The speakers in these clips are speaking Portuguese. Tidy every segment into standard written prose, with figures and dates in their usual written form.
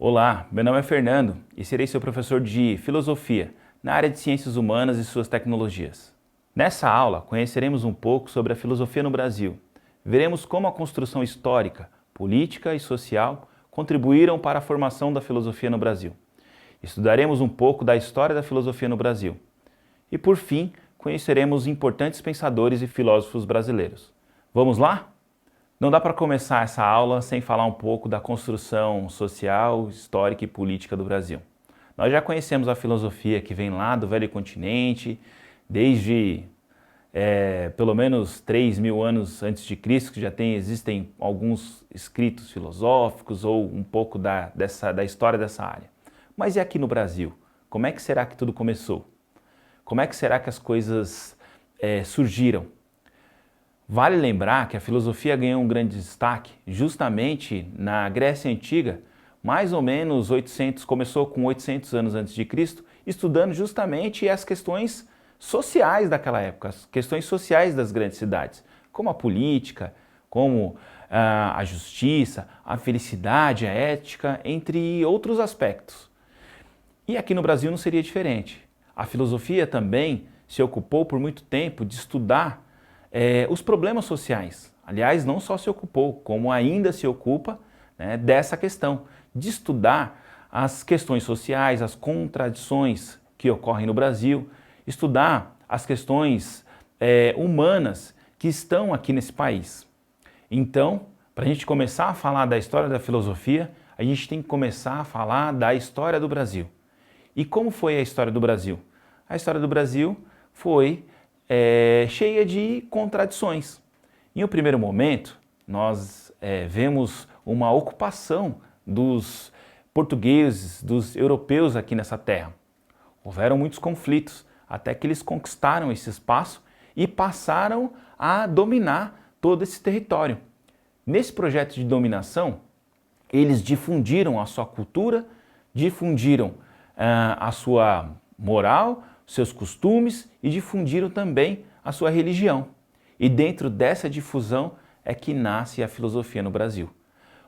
Olá, meu nome é Fernando e serei seu professor de Filosofia na área de Ciências Humanas e suas tecnologias. Nessa aula, conheceremos um pouco sobre a filosofia no Brasil. Veremos como a construção histórica, política e social contribuíram para a formação da filosofia no Brasil. Estudaremos um pouco da história da filosofia no Brasil. E, por fim, conheceremos importantes pensadores e filósofos brasileiros. Vamos lá? Não dá para começar essa aula sem falar um pouco da construção social, histórica e política do Brasil. Nós já conhecemos a filosofia que vem lá do Velho Continente, desde pelo menos 3.000 anos antes de Cristo, que já existem alguns escritos filosóficos ou um pouco da história dessa área. Mas e aqui no Brasil? Como é que será que tudo começou? Como é que será que as coisas surgiram? Vale lembrar que a filosofia ganhou um grande destaque justamente na Grécia Antiga, mais ou menos começou com 800 anos antes de Cristo, estudando justamente as questões sociais daquela época, as questões sociais das grandes cidades, como a política, como a justiça, a felicidade, a ética, entre outros aspectos. E aqui no Brasil não seria diferente. A filosofia também se ocupou por muito tempo de estudar os problemas sociais. Aliás, não só se ocupou, como ainda se ocupa dessa questão, de estudar as questões sociais, as contradições que ocorrem no Brasil, estudar as questões humanas que estão aqui nesse país. Então, para a gente começar a falar da história da filosofia, a gente tem que começar a falar da história do Brasil. E como foi a história do Brasil? A história do Brasil foi cheia de contradições. Em um primeiro momento, nós vemos uma ocupação dos portugueses, dos europeus aqui nessa terra. Houveram muitos conflitos, até que eles conquistaram esse espaço e passaram a dominar todo esse território. Nesse projeto de dominação, eles difundiram a sua cultura, difundiram a sua moral, seus costumes e difundiram também a sua religião. E dentro dessa difusão é que nasce a filosofia no Brasil.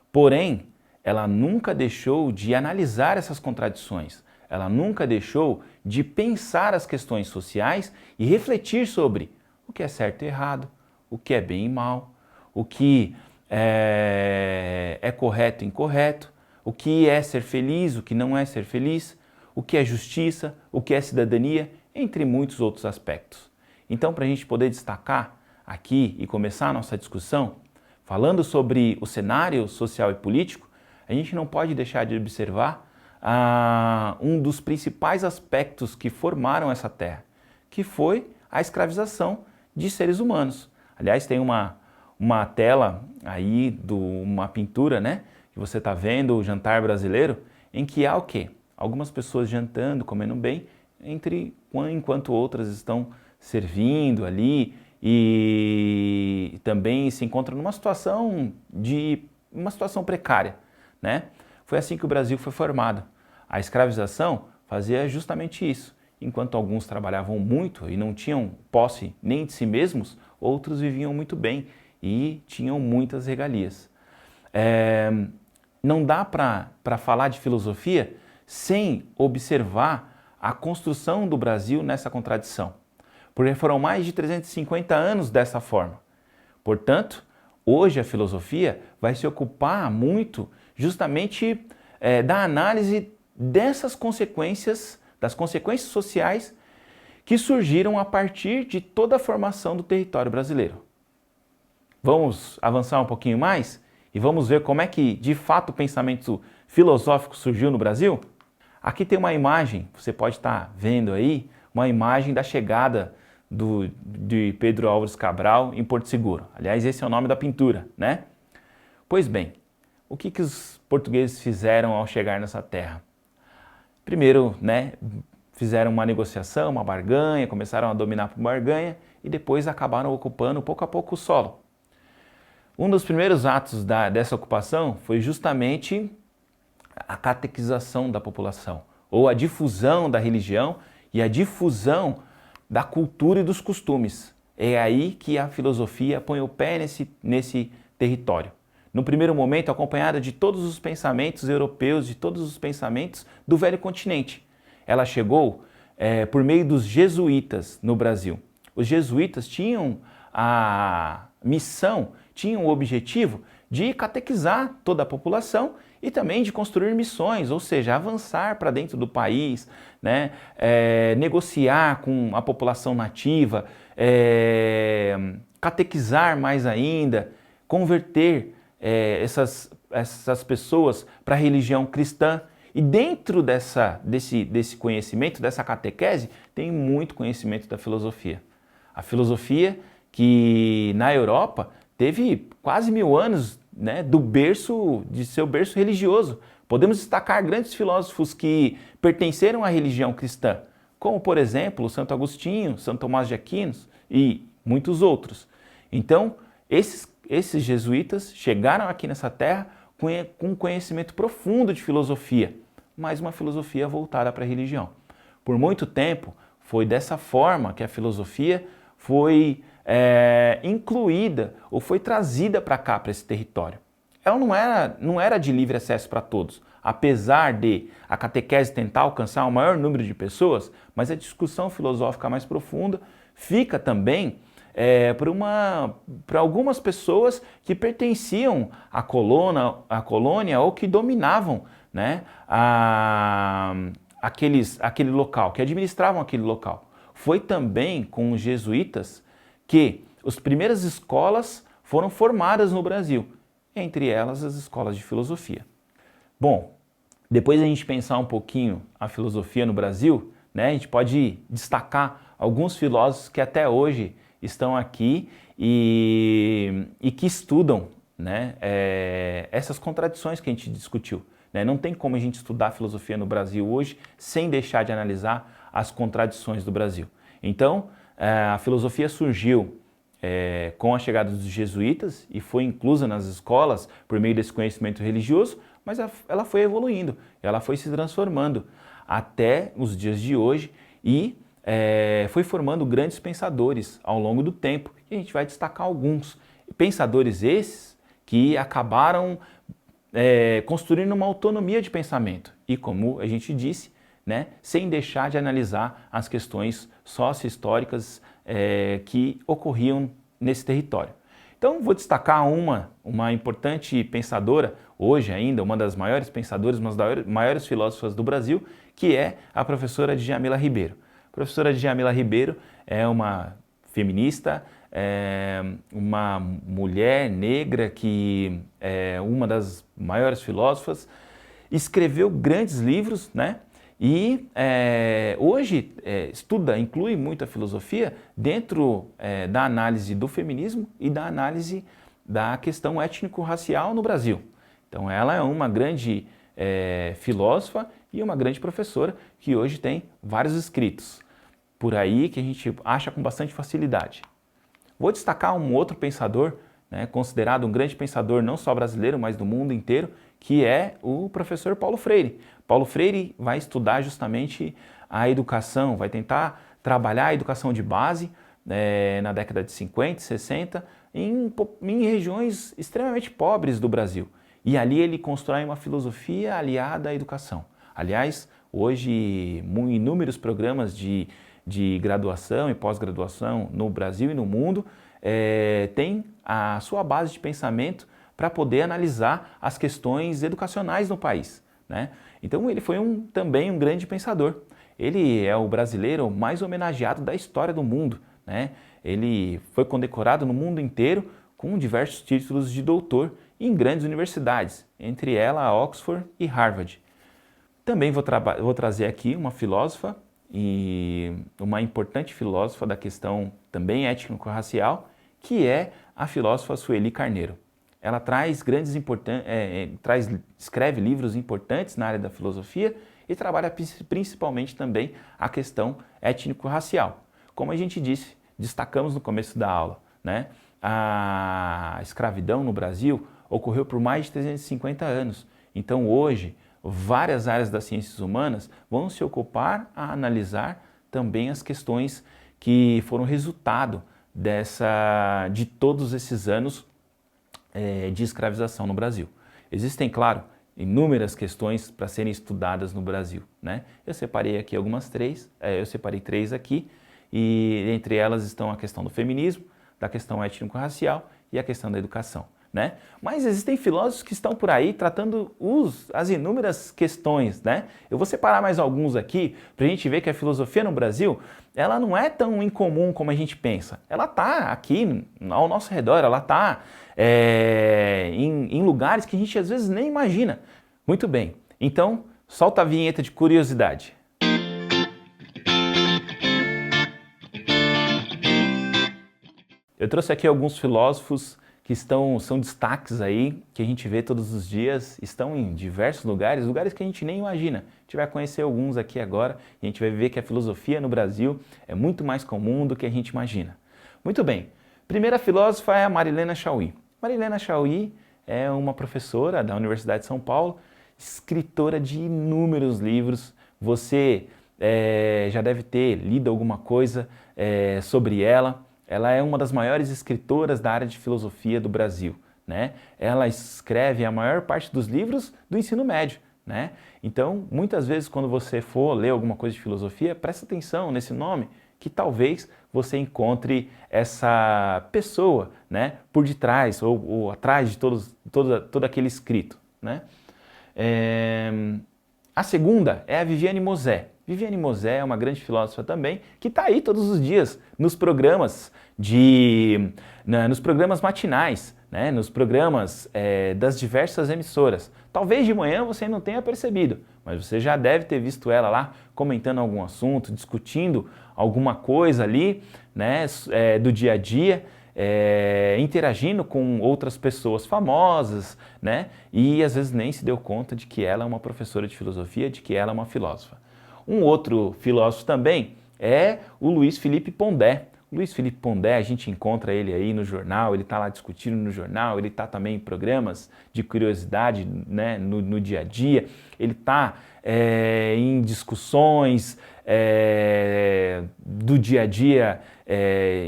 Porém, ela nunca deixou de analisar essas contradições, ela nunca deixou de pensar as questões sociais e refletir sobre o que é certo e errado, o que é bem e mal, o que é correto e incorreto, o que é ser feliz, o que não é ser feliz, o que é justiça, o que é cidadania, entre muitos outros aspectos. Então, para a gente poder destacar aqui e começar a nossa discussão, falando sobre o cenário social e político, a gente não pode deixar de observar um dos principais aspectos que formaram essa terra, que foi a escravização de seres humanos. Aliás, tem uma tela aí, uma pintura, que você está vendo, o jantar brasileiro, em que há o quê? Algumas pessoas jantando, comendo bem, enquanto outras estão servindo ali e também se encontram numa situação precária, Foi assim que o Brasil foi formado. A escravização fazia justamente isso. Enquanto alguns trabalhavam muito e não tinham posse nem de si mesmos, outros viviam muito bem e tinham muitas regalias. Não dá para falar de filosofia sem observar a construção do Brasil nessa contradição, porque foram mais de 350 anos dessa forma. Portanto, hoje a filosofia vai se ocupar muito justamente da análise dessas consequências, das consequências sociais que surgiram a partir de toda a formação do território brasileiro. Vamos avançar um pouquinho mais e vamos ver como é que, de fato, o pensamento filosófico surgiu no Brasil? Aqui tem uma imagem, você pode estar vendo aí, uma imagem da chegada de Pedro Álvares Cabral em Porto Seguro. Aliás, esse é o nome da pintura, Pois bem, o que os portugueses fizeram ao chegar nessa terra? Primeiro, fizeram uma negociação, uma barganha, começaram a dominar por barganha e depois acabaram ocupando pouco a pouco o solo. Um dos primeiros atos dessa ocupação foi justamente a catequização da população, ou a difusão da religião e a difusão da cultura e dos costumes. É aí que a filosofia põe o pé nesse território. no primeiro momento acompanhada de todos os pensamentos europeus, de todos os pensamentos do velho continente. Ela chegou por meio dos jesuítas no Brasil. Os jesuítas tinham a missão, tinham o objetivo de catequizar toda a população e também de construir missões, ou seja, avançar para dentro do país, né? Negociar com a população nativa, catequizar mais ainda, converter essas pessoas para a religião cristã. E dentro desse conhecimento, dessa catequese, tem muito conhecimento da filosofia. A filosofia que na Europa teve quase 1000 anos, né, de seu berço religioso. Podemos destacar grandes filósofos que pertenceram à religião cristã, como por exemplo Santo Agostinho, Santo Tomás de Aquino e muitos outros. Então, esses jesuítas chegaram aqui nessa terra com um conhecimento profundo de filosofia, mas uma filosofia voltada para a religião. Por muito tempo, foi dessa forma que a filosofia foi incluída ou foi trazida para cá, para esse território. Ela não era de livre acesso para todos, apesar de a catequese tentar alcançar o maior número de pessoas, mas a discussão filosófica mais profunda fica também para algumas pessoas que pertenciam à colônia ou que dominavam, né, aquele local, que administravam aquele local. Foi também com os jesuítas que as primeiras escolas foram formadas no Brasil, entre elas as escolas de filosofia. Bom, depois a gente pensar um pouquinho a filosofia no Brasil, né, a gente pode destacar alguns filósofos que até hoje estão aqui e que estudam, né, essas contradições que a gente discutiu. Né? Não tem como a gente estudar a filosofia no Brasil hoje sem deixar de analisar as contradições do Brasil. Então, a filosofia surgiu com a chegada dos jesuítas e foi inclusa nas escolas por meio desse conhecimento religioso, mas ela foi evoluindo, ela foi se transformando até os dias de hoje e foi formando grandes pensadores ao longo do tempo. E a gente vai destacar alguns pensadores esses que acabaram construindo uma autonomia de pensamento e, como a gente disse, né, sem deixar de analisar as questões sócio-históricas que ocorriam nesse território. Então, vou destacar uma importante pensadora, hoje ainda, uma das maiores pensadoras, uma das maiores filósofas do Brasil, que é a professora Djamila Ribeiro. A professora Djamila Ribeiro é uma feminista, uma mulher negra que é uma das maiores filósofas, escreveu grandes livros, né? E hoje inclui muito a filosofia dentro da análise do feminismo e da análise da questão étnico-racial no Brasil. Então ela é uma grande filósofa e uma grande professora que hoje tem vários escritos por aí que a gente acha com bastante facilidade. Vou destacar um outro pensador, né, considerado um grande pensador não só brasileiro, mas do mundo inteiro, que é o professor Paulo Freire. Paulo Freire vai estudar justamente a educação, vai tentar trabalhar a educação de base na década de 50, 60, em regiões extremamente pobres do Brasil. E ali ele constrói uma filosofia aliada à educação. Aliás, hoje, inúmeros programas de graduação e pós-graduação no Brasil e no mundo têm a sua base de pensamento para poder analisar as questões educacionais no país, né? Então ele foi também um grande pensador. Ele é o brasileiro mais homenageado da história do mundo, né? Ele foi condecorado no mundo inteiro com diversos títulos de doutor em grandes universidades, entre elas Oxford e Harvard. Também vou trazer aqui uma filósofa e uma importante filósofa da questão também étnico-racial, que é a filósofa Sueli Carneiro. Ela escreve livros importantes na área da filosofia e trabalha principalmente também a questão étnico-racial. Como a gente disse, destacamos no começo da aula, né? A escravidão no Brasil ocorreu por mais de 350 anos. Então hoje, várias áreas das ciências humanas vão se ocupar a analisar também as questões que foram resultado de todos esses anos de escravização no Brasil. Existem, claro, inúmeras questões para serem estudadas no Brasil, né? Eu separei aqui eu separei três aqui, e entre elas estão a questão do feminismo, da questão étnico-racial e a questão da educação, né? Mas existem filósofos que estão por aí tratando as inúmeras questões, né? Eu vou separar mais alguns aqui para a gente ver que a filosofia no Brasil, ela não é tão incomum como a gente pensa. Ela está aqui ao nosso redor, ela está em lugares que a gente às vezes nem imagina. Muito bem, então solta a vinheta de curiosidade. Eu trouxe aqui alguns filósofos que são destaques aí, que a gente vê todos os dias, estão em diversos lugares que a gente nem imagina. A gente vai conhecer alguns aqui agora e a gente vai ver que a filosofia no Brasil é muito mais comum do que a gente imagina. Muito bem, primeira filósofa é a Marilena Chaui. Marilena Chaui é uma professora da Universidade de São Paulo, escritora de inúmeros livros. Você já deve ter lido alguma coisa sobre ela. Ela é uma das maiores escritoras da área de filosofia do Brasil, né? Ela escreve a maior parte dos livros do ensino médio, né? Então, muitas vezes, quando você for ler alguma coisa de filosofia, presta atenção nesse nome, que talvez você encontre essa pessoa, né, por detrás ou atrás de todo aquele escrito, né? A segunda é a Viviane Mosé. Viviane Mosé é uma grande filósofa também, que está aí todos os dias nos programas nos programas matinais, né, nos programas das diversas emissoras. Talvez de manhã você não tenha percebido, mas você já deve ter visto ela lá comentando algum assunto, discutindo alguma coisa ali, né, do dia a dia, interagindo com outras pessoas famosas, né, e às vezes nem se deu conta de que ela é uma professora de filosofia, de que ela é uma filósofa. Um outro filósofo também é o Luiz Felipe Pondé. O Luiz Felipe Pondé, a gente encontra ele aí no jornal, ele está lá discutindo no jornal, ele está também em programas de curiosidade, né, no dia a dia, ele está em discussões do dia a dia,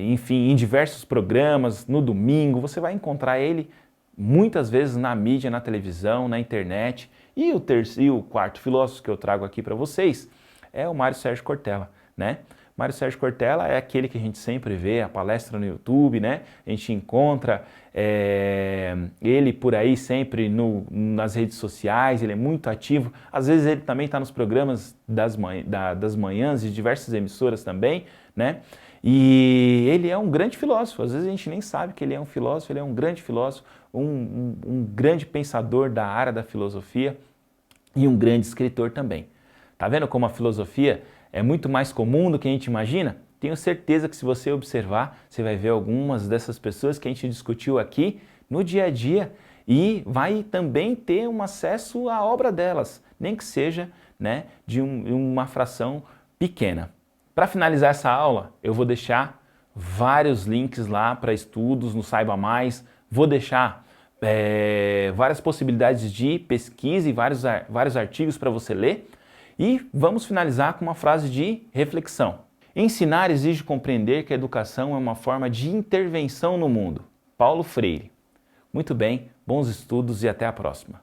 enfim, em diversos programas, no domingo, você vai encontrar ele muitas vezes na mídia, na televisão, na internet. E o quarto filósofo que eu trago aqui para vocês é o Mário Sérgio Cortella, né? Mário Sérgio Cortella é aquele que a gente sempre vê, a palestra no YouTube, né? A gente encontra ele por aí sempre nas redes sociais, ele é muito ativo. Às vezes ele também está nos programas das manhãs de diversas emissoras também, né? E ele é um grande filósofo, às vezes a gente nem sabe que ele é um filósofo, ele é um grande filósofo, um grande pensador da área da filosofia e um grande escritor também. Tá vendo como a filosofia é muito mais comum do que a gente imagina? Tenho certeza que se você observar, você vai ver algumas dessas pessoas que a gente discutiu aqui no dia a dia e vai também ter um acesso à obra delas, nem que seja, né, de uma fração pequena. Para finalizar essa aula, eu vou deixar vários links lá para estudos no Saiba Mais, vou deixar várias possibilidades de pesquisa e vários artigos para você ler. E vamos finalizar com uma frase de reflexão. Ensinar exige compreender que a educação é uma forma de intervenção no mundo. Paulo Freire. Muito bem, bons estudos e até a próxima.